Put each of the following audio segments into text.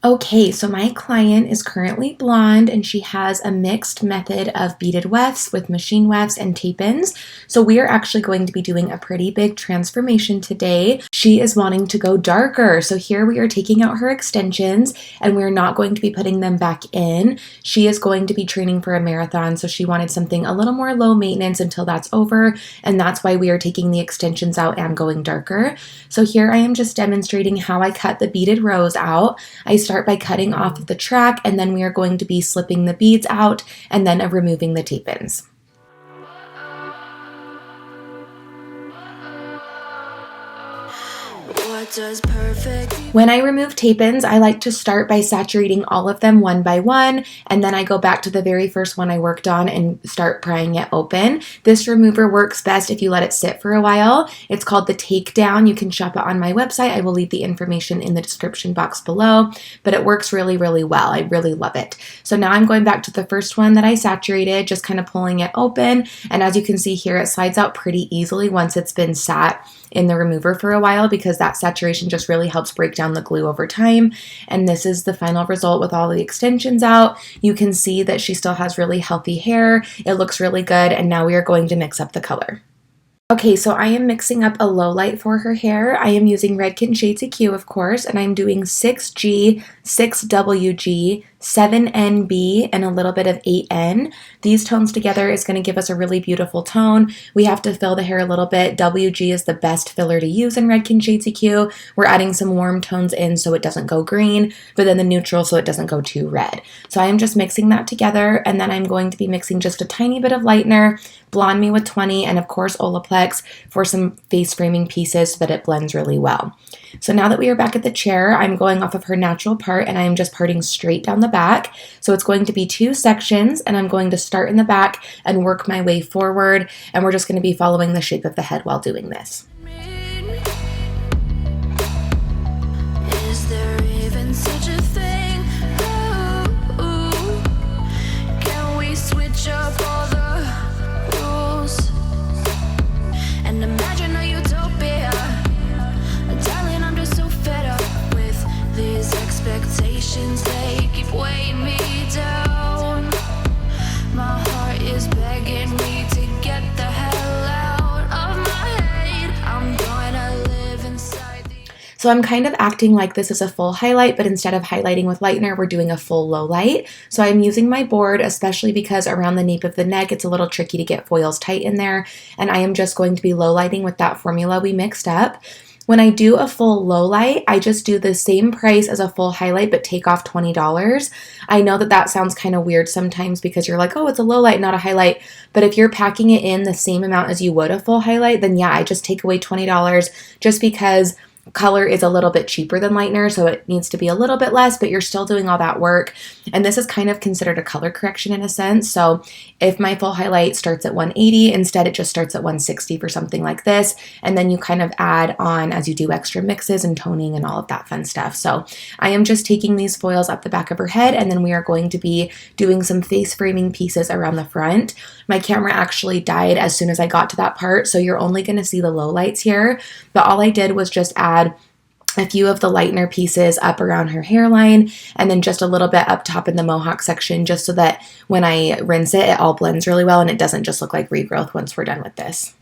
Okay, so my client is currently blonde and she has a mixed method of beaded wefts with machine wefts and tape-ins. So we are actually going to be doing a pretty big transformation today. She is wanting to go darker. So here we are taking out her extensions and we're not going to be putting them back in. She is going to be training for a marathon, so she wanted something a little more low maintenance until that's over, and that's why we are taking the extensions out and going darker. So here I am just demonstrating how I cut the beaded rows out. I start by cutting off of the track, and then we are going to be slipping the beads out and then removing the tape-ins. When I remove tape-ins, I like to start by saturating all of them one by one, and then I go back to the very first one I worked on and start prying it open. This remover works best if you let it sit for a while. It's called the Takedown. You can shop it on my website. I will leave the information in the description box below, but it works really, really well. I really love it. So now I'm going back to the first one that I saturated, just kind of pulling it open, and as you can see here, it slides out pretty easily once it's been sat in the remover for a while, because that saturation just really helps break down the glue over time. And this is the final result with all the extensions out. You can see that she still has really healthy hair. It looks really good, and now we are going to mix up the color. Okay, so I am mixing up a low light for her hair. I am using Redken Shades EQ, of course, and I'm doing 6G, 6WG, 7NB, and a little bit of 8N. These tones together is going to give us a really beautiful tone. We have to fill the hair a little bit. WG is the best filler to use in Redken Shades EQ. We're adding some warm tones in so it doesn't go green, but then the neutral so it doesn't go too red. So I am just mixing that together, and then I'm going to be mixing just a tiny bit of lightener, Blonde Me with 20, and of course Olaplex for some face framing pieces so that it blends really well. So now that we are back at the chair, I'm going off of her natural part and I am just parting straight down the back. So it's going to be two sections, and I'm going to start in the back and work my way forward, and we're just going to be following the shape of the head while doing this. Is there even such a thing? Ooh, can we switch up all the rules and imagine a utopia? Darling, I'm just so fed up with these expectations. They keep weighing me down. My heart is begging me to get the hell out of my head. I'm gonna live inside the... So I'm kind of acting like this is a full highlight, but instead of highlighting with lightener, we're doing a full low light. So I'm using my board, especially because around the nape of the neck, it's a little tricky to get foils tight in there. And I am just going to be low lighting with that formula we mixed up. When I do a full low light, I just do the same price as a full highlight, but take off $20. I know that that sounds kind of weird sometimes because you're like, oh, it's a low light, not a highlight. But if you're packing it in the same amount as you would a full highlight, then yeah, I just take away $20 just because color is a little bit cheaper than lightener, so it needs to be a little bit less, but you're still doing all that work. And this is kind of considered a color correction in a sense. So if my full highlight starts at 180, instead it just starts at 160 for something like this. And then you kind of add on as you do extra mixes and toning and all of that fun stuff. So I am just taking these foils up the back of her head, and then we are going to be doing some face framing pieces around the front. My camera actually died as soon as I got to that part, so you're only going to see the low lights here. But all I did was just add a few of the lightener pieces up around her hairline, and then just a little bit up top in the mohawk section, just so that when I rinse it, it all blends really well and it doesn't just look like regrowth once we're done with this.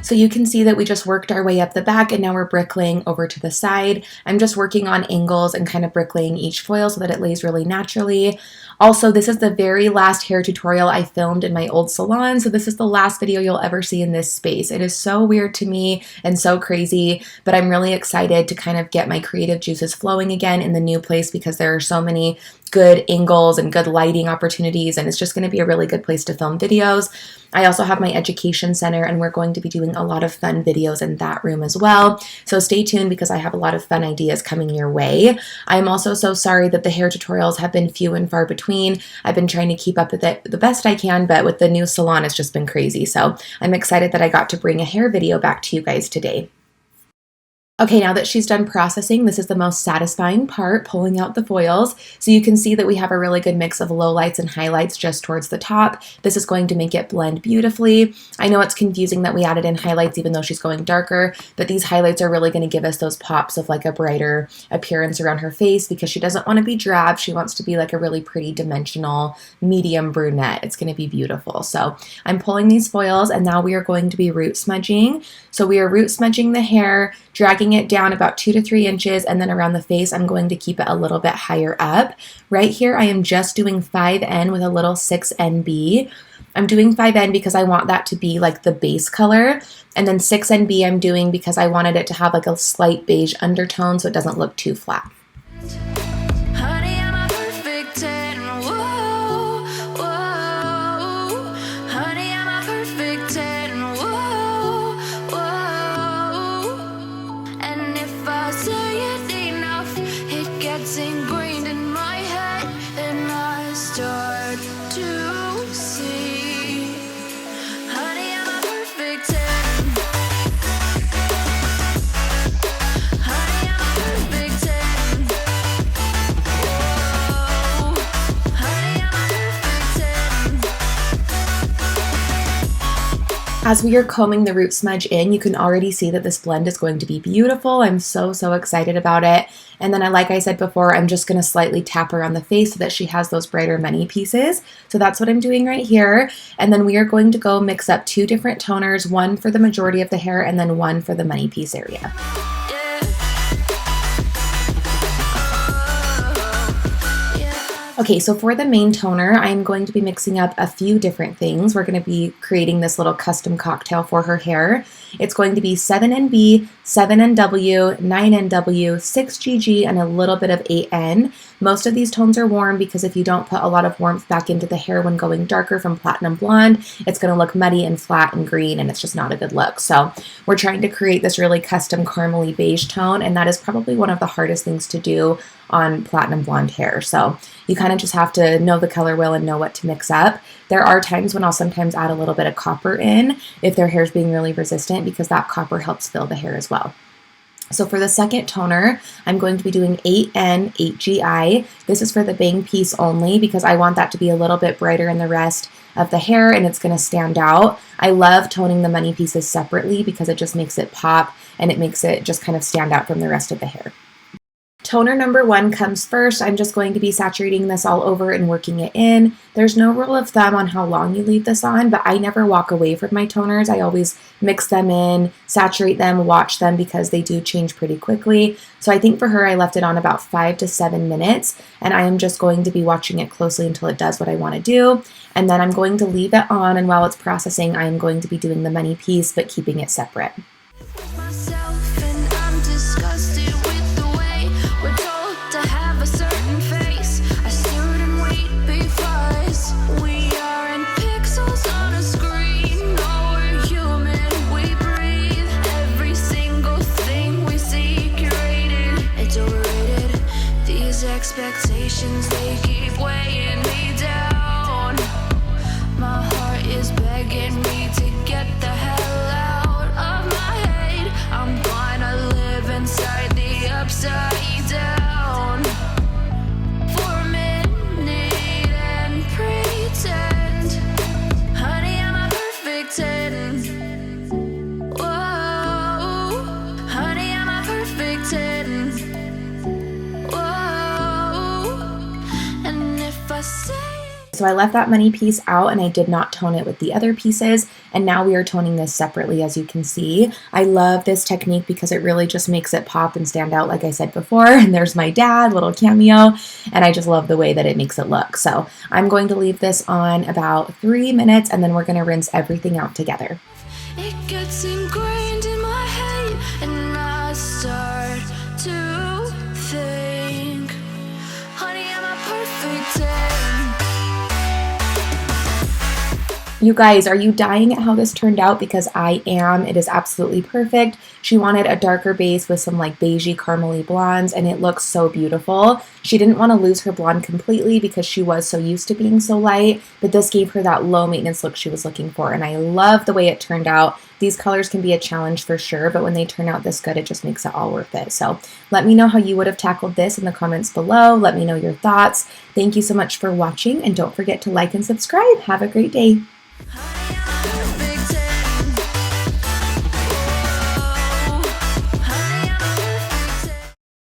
So you can see that we just worked our way up the back, and now we're bricklaying over to the side. I'm just working on angles and kind of bricklaying each foil so that it lays really naturally. Also, this is the very last hair tutorial I filmed in my old salon, so this is the last video you'll ever see in this space. It is so weird to me and so crazy, but I'm really excited to kind of get my creative juices flowing again in the new place because there are so many good angles and good lighting opportunities, and it's just going to be a really good place to film videos. I also have my education center, and we're going to be doing a lot of fun videos in that room as well. So stay tuned because I have a lot of fun ideas coming your way. I'm also so sorry that the hair tutorials have been few and far between. I've been trying to keep up with it the best I can, but with the new salon, it's just been crazy. So I'm excited that I got to bring a hair video back to you guys today. Okay, now that she's done processing, this is the most satisfying part, pulling out the foils. So you can see that we have a really good mix of lowlights and highlights just towards the top. This is going to make it blend beautifully. I know it's confusing that we added in highlights even though she's going darker, but these highlights are really going to give us those pops of like a brighter appearance around her face because she doesn't want to be drab. She wants to be like a really pretty dimensional medium brunette. It's going to be beautiful. So I'm pulling these foils, and now we are going to be root smudging. So we are root smudging the hair, dragging it down about 2 to 3 inches, and then around the face I'm going to keep it a little bit higher up. Right here I am just doing 5N with a little 6NB. I'm doing 5N because I want that to be like the base color, and then 6NB I'm doing because I wanted it to have like a slight beige undertone so it doesn't look too flat. As we are combing the root smudge in, you can already see that this blend is going to be beautiful. I'm so excited about it. And then like I said before, I'm just going to slightly tap around the face so that she has those brighter many pieces. So that's what I'm doing right here. And then we are going to go mix up 2 different toners, one for the majority of the hair and then one for the money piece area. Okay, so for the main toner, I'm going to be mixing up a few different things. We're going to be creating this little custom cocktail for her hair. It's going to be 7NB, 7NW, 9NW, 6GG, and a little bit of 8N. Most of these tones are warm because if you don't put a lot of warmth back into the hair when going darker from platinum blonde, it's going to look muddy and flat and green, and it's just not a good look. So we're trying to create this really custom caramely beige tone, and that is probably one of the hardest things to do on platinum blonde hair. So you kind of just have to know the color wheel and know what to mix up. There are times when I'll sometimes add a little bit of copper in if their hair is being really resistant because that copper helps fill the hair as well. So for the second toner, I'm going to be doing 8N, 8GI. This is for the bang piece only because I want that to be a little bit brighter in the rest of the hair and it's going to stand out. I love toning the money pieces separately because it just makes it pop and it makes it just kind of stand out from the rest of the hair. Toner number 1 comes first. I'm just going to be saturating this all over and working it in. There's no rule of thumb on how long you leave this on, but I never walk away from my toners. I always mix them in, saturate them, watch them because they do change pretty quickly. So I think for her, I left it on about 5 to 7 minutes, and I am just going to be watching it closely until it does what I want to do. And then I'm going to leave it on, and while it's processing, I am going to be doing the money piece, but keeping it separate. Expectations, they keep weighing me down. My heart is begging me to get the hell out of my head. I'm gonna live inside the upside down for a minute and pretend, honey, I'm a perfect 10. Whoa, honey, I'm a perfect 10. So I left that money piece out and I did not tone it with the other pieces, and now we are toning this separately, as you can see. I love this technique because it really just makes it pop and stand out like I said before. And there's my dad, little cameo, and I just love the way that it makes it look. So I'm going to leave this on about 3 minutes and then we're going to rinse everything out together. It gets ingrained in my head and I start to think, honey, I'm a perfect You guys, are you dying at how this turned out? Because I am. It is absolutely perfect. She wanted a darker base with some like beigey caramely blondes, and it looks so beautiful. She didn't want to lose her blonde completely because she was so used to being so light, but this gave her that low maintenance look she was looking for, and I love the way it turned out. These colors can be a challenge for sure, but when they turn out this good, it just makes it all worth it. So let me know how you would have tackled this in the comments below. Let me know your thoughts. Thank you so much for watching, and don't forget to like and subscribe. Have a great day.